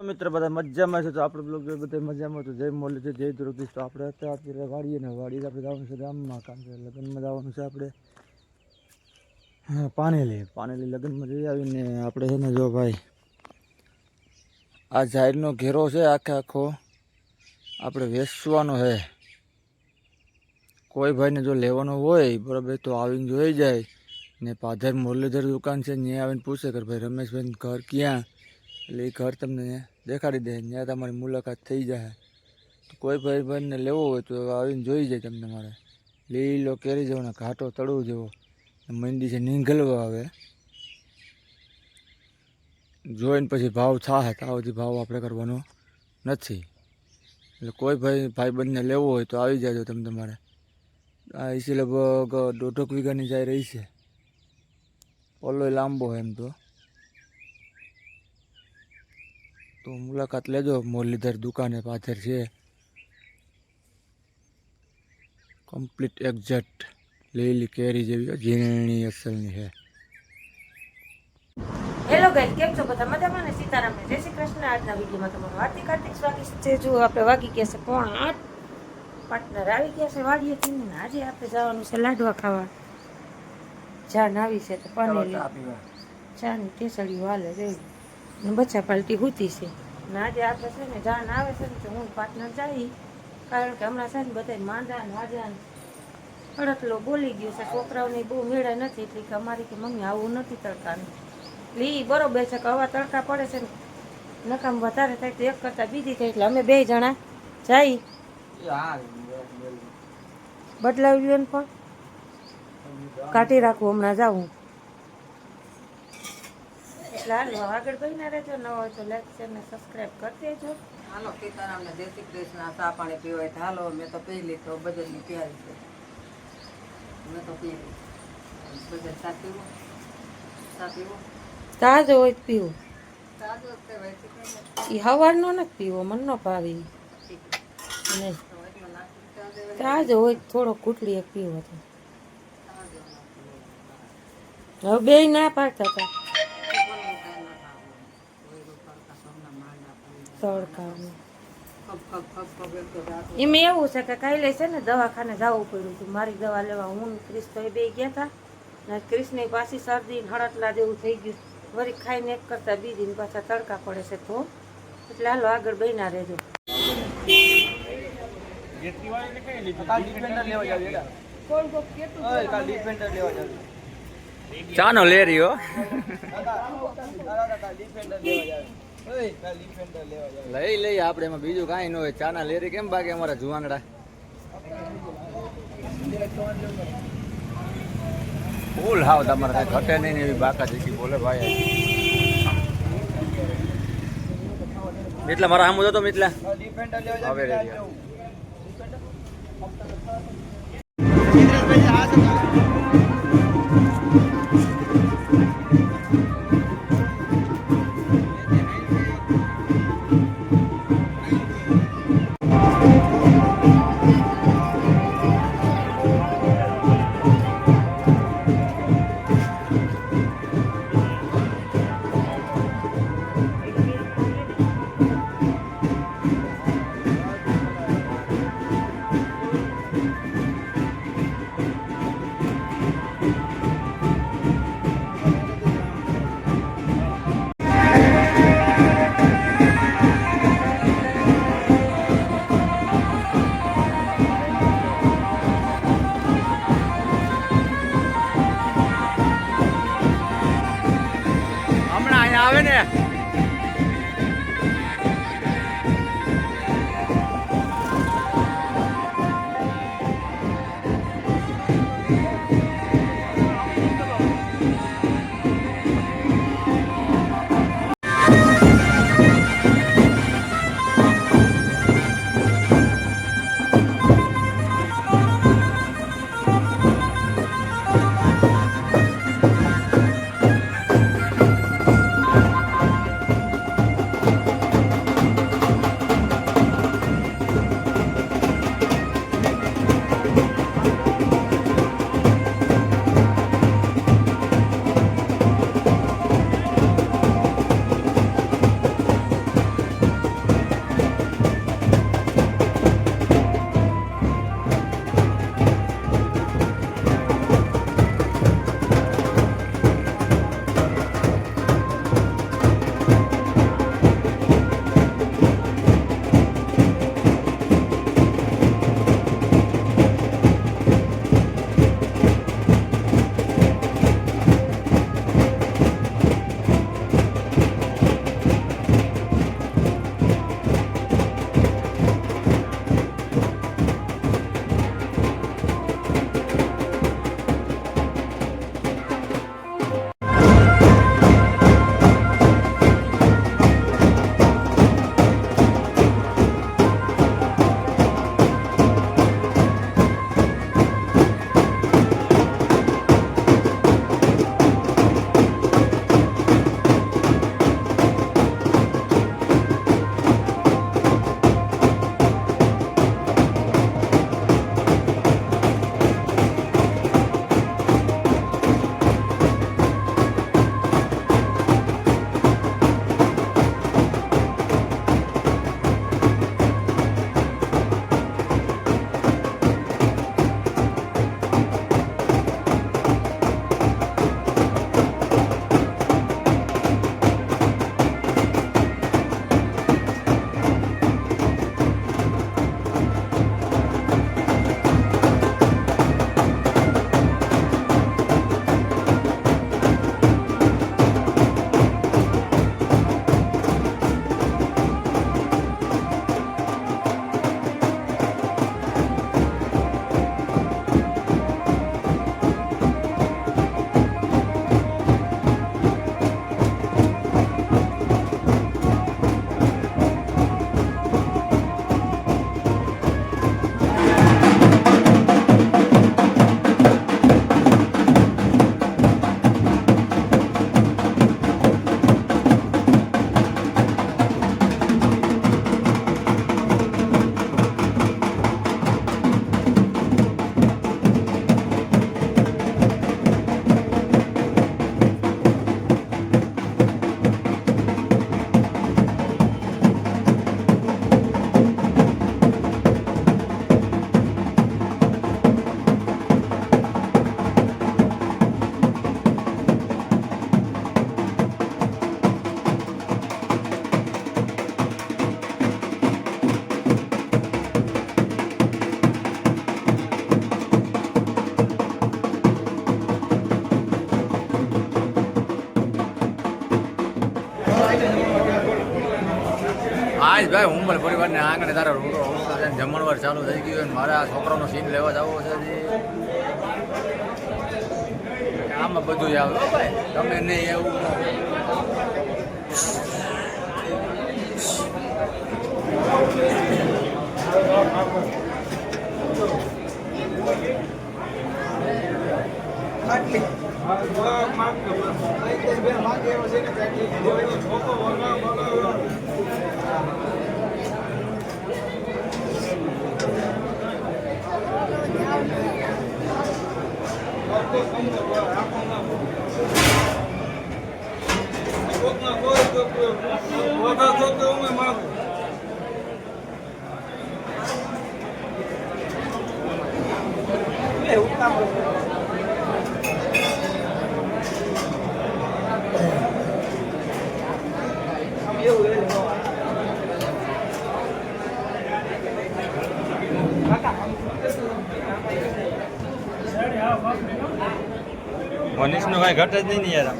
મિત્ર બધા મજામાં છે તો આપણે બ્લોગ બધા મજામાં તો જય મોલે છે જય દ્રોગીશ તો આપણે અત્યારે વાડીએ ને વાડીએ આપણે જવાનું છે ગામમાં કામ છે લગ્નમાં જવાનું છે આપણે પાનેલી લગ્નમાં જઈ આવીને આપણે છે ને જો ભાઈ આ ઝાડનો ઘેરો છે આખો આપણે વેચવાનો છે કોઈ ભાઈને જો લેવાનો હોય બરાબર તો આવીને જોઈ જાય ને પાધર મુરલીધર દુકાન છે ત્યાં આવીને પૂછે કે ભાઈ રમેશભાઈ ઘર ક્યાં એટલે એ ઘર તમને દેખાડી દે ત્યાં તમારી મુલાકાત થઈ જાય તો કોઈ ભાઈને લેવો હોય તો આવીને જોઈ જાય તમને મારે લીલો કેરી જેવો ને ઘાટો તળવું જેવો મંડી છે નીંગલવા આવે જોઈને પછી ભાવ થાય તાવથી ભાવ આપણે કરવાનો નથી એટલે કોઈ ભાઈબંધને લેવો હોય તો આવી જાજો તમે તમારે આ એસી લગભગ 1.5 વીઘાની જાય રહી છે ઓલો લાંબો એમ તો મુલાકાત લેજો મુરલીધર દુકાને પાછળ છે કમ્પ્લીટ એક્ઝેક્ટ લીલી કેરી જેવી ઝીણી અસલની છે. હેલો ગાઈસ, કેમ છો બધા મજામાં ને? સીતારામ ને જય શ્રી કૃષ્ણ. આજના વિડીયોમાં તમારું હાર્દિક સ્વાગત છે. જો આપણે વાગી ગયા છે 7:45, પાર્ટનર આવી ગયા છે વાડીએથી ને આજે આપણે જવાનું છે લાડવા ખાવા. જાન આવી છે તો પાનેલી ચાની ટેસડીઓ હાલે રહી ને બચ્ચા પાલટી હુતી છે ને આજે આપણે છે ને જાન આવે છે ને તો હું પાર્ટનર જઈ કારણ કે હમણાં છે ને બધા માંદા ને વાજા અડતલો બોલી ગયો છે છોકરાઓની બહુ મેળા નથી એટલે કે અમારી કે મમ્મી આવું નથી તડકાનું લી બરોબર છે કે હવા તડકા પડે છે ને નકામ વધારે થાય તો એક કરતાં બીજી થાય એટલે અમે 2 જણા જઈ બદલાવી લ્યો ને પણ કાઢી રાખવું હમણાં જાઉં એટલે હાલો આગળ બહીના રહેજો ન હોય તો લાઈક શેર ને સબસ્ક્રાઈબ કરી દેજો. હાલો સીતારામ ને જય શ્રી કૃષ્ણ. ચા પાણી પીવાય તો હાલો. મેં તો પી લીધો બદલની તૈયારી છે. મેં તો પી લીધું બદલ ચા પીવો તાજો હોય તો પીવું તાજો કહેવાય છે એ સવારનો નથી પીવો મન ન ભાવે નહીં તાજો હોય થોડો કૂટલી એક પીવો તો હવે 2 ના પાડતા હતા તડકાનું એમાં એવું છે કે કાલે છે ને દવાખાને જવું પડ્યું હતું મારી દવા લેવા હું ક્રિસ તો 2 ગયા હતા ને ક્રિસની પાછી શરદી હળતલા જેવું થઈ ગયું વળી ખાઈને એક કરતાં બીજી પાછા તડકા પડે છે તો એટલે હાલો આગળ બહીના રહેજો. ચાનો લે રહ્યો લઈ આપણે એમાં બીજું કાંઈ ન હોય ચાના લેરી કેમ બાકી અમારા જુવાનડા ફૂલ હાવ તમારે કઈ ઘટે નહીં એવી બાકા જેથી બોલે ભાઈ મિતલા મારા સામું જતો મિતલા હવે આજ ભાઈ હું પણ પરિવારને આંગણે તારા રૂડો જમણવાર ચાલુ થઈ ગયું અને મારા છોકરાનો સીન લેવા જવો છે હજી. આમાં બધું આવે હો ભાઈ, તમે નહીં એવું ન. મનીષનો કાંઈ ઘટ જ નહીં ને યાર.